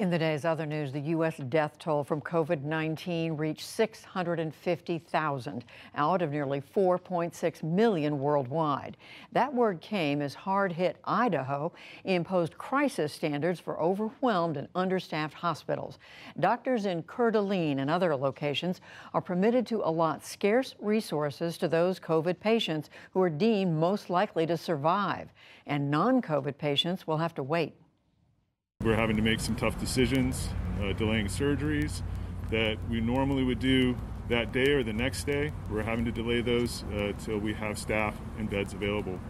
In the day's other news, the U.S. death toll from COVID-19 reached 650,000 out of nearly 4.6 million worldwide. That word came as hard-hit Idaho imposed crisis standards for overwhelmed and understaffed hospitals. Doctors in Coeur d'Alene and other locations are permitted to allot scarce resources to those COVID patients who are deemed most likely to survive, and non-COVID patients will have to wait. We're having to make some tough decisions, delaying surgeries that we normally would do that day or the next day. We're having to delay those till we have staff and beds available.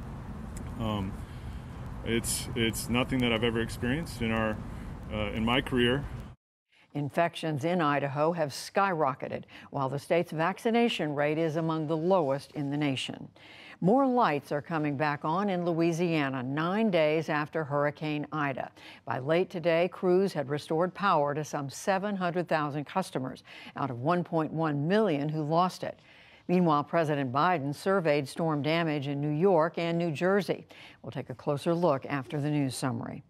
It's nothing that I've ever experienced in my career. Infections in Idaho have skyrocketed, while the state's vaccination rate is among the lowest in the nation. More lights are coming back on in Louisiana 9 days after Hurricane Ida. By late today, crews had restored power to some 700,000 customers out of 1.1 million who lost it. Meanwhile, President Biden surveyed storm damage in New York and New Jersey. We'll take a closer look after the news summary.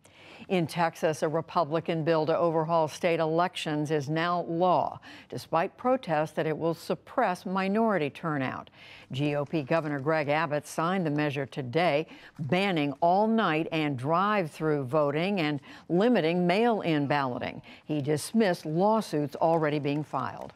In Texas, a Republican bill to overhaul state elections is now law, despite protests that it will suppress minority turnout. GOP Governor Greg Abbott signed the measure today, banning all-night and drive-through voting and limiting mail-in balloting. He dismissed lawsuits already being filed.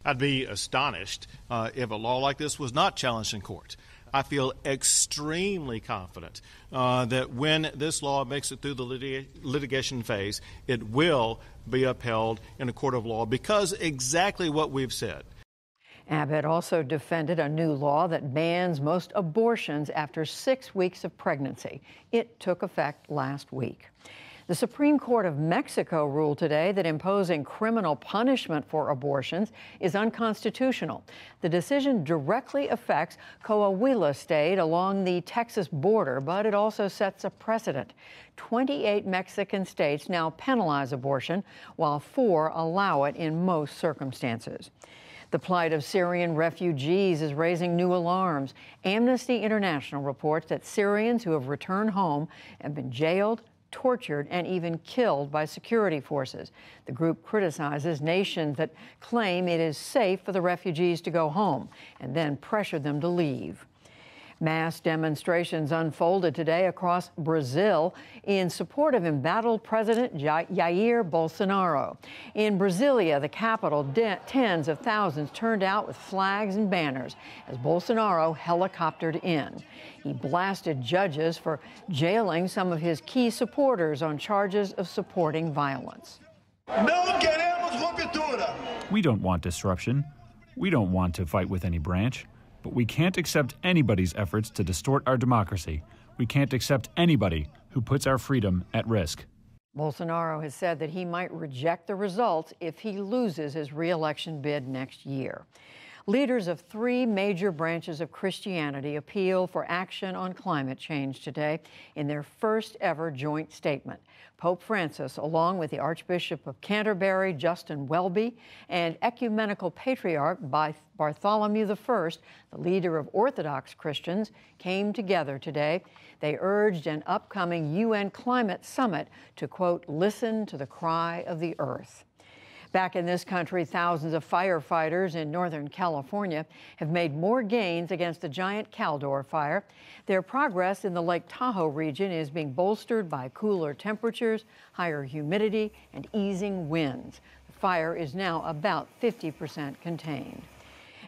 I'd be astonished if a law like this was not challenged in court. I feel extremely confident that when this law makes it through the litigation phase, it will be upheld in a court of law because exactly what we've said. Abbott also defended a new law that bans most abortions after 6 weeks of pregnancy. It took effect last week. The Supreme Court of Mexico ruled today that imposing criminal punishment for abortions is unconstitutional. The decision directly affects Coahuila State along the Texas border, but it also sets a precedent. 28 Mexican states now penalize abortion, while 4 allow it in most circumstances. The plight of Syrian refugees is raising new alarms. Amnesty International reports that Syrians who have returned home have been jailed, tortured, and even killed by security forces. The group criticizes nations that claim it is safe for the refugees to go home and then pressure them to leave. Mass demonstrations unfolded today across Brazil in support of embattled President Jair Bolsonaro. In Brasilia, the capital, tens of thousands turned out with flags and banners as Bolsonaro helicoptered in. He blasted judges for jailing some of his key supporters on charges of supporting violence. We don't want disruption. We don't want to fight with any branch. But we can't accept anybody's efforts to distort our democracy. We can't accept anybody who puts our freedom at risk. Bolsonaro has said that he might reject the results if he loses his re-election bid next year. Leaders of 3 major branches of Christianity appeal for action on climate change today in their first ever joint statement. Pope Francis, along with the Archbishop of Canterbury, Justin Welby, and Ecumenical Patriarch Bartholomew I, the leader of Orthodox Christians, came together today. They urged an upcoming UN climate summit to, quote, listen to the cry of the earth. Back in this country, thousands of firefighters in Northern California have made more gains against the giant Caldor fire. Their progress in the Lake Tahoe region is being bolstered by cooler temperatures, higher humidity, and easing winds. The fire is now about 50% contained.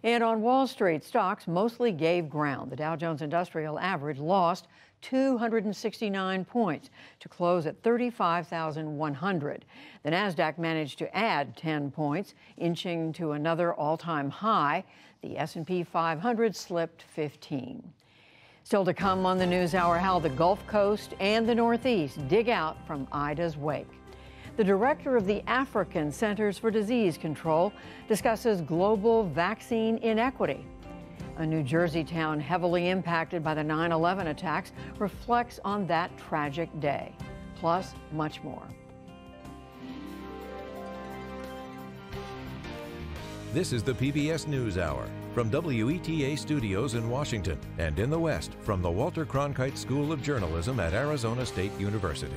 And on Wall Street, stocks mostly gave ground. The Dow Jones Industrial Average lost 269 points to close at 35,100. The Nasdaq managed to add 10 points, inching to another all-time high. The S&P 500 slipped 15. Still to come on the NewsHour, how the Gulf Coast and the Northeast dig out from Ida's wake. The director of the African Centers for Disease Control discusses global vaccine inequity. A New Jersey town heavily impacted by the 9/11 attacks reflects on that tragic day. Plus, much more. This is the PBS NewsHour from WETA Studios in Washington and in the West from the Walter Cronkite School of Journalism at Arizona State University.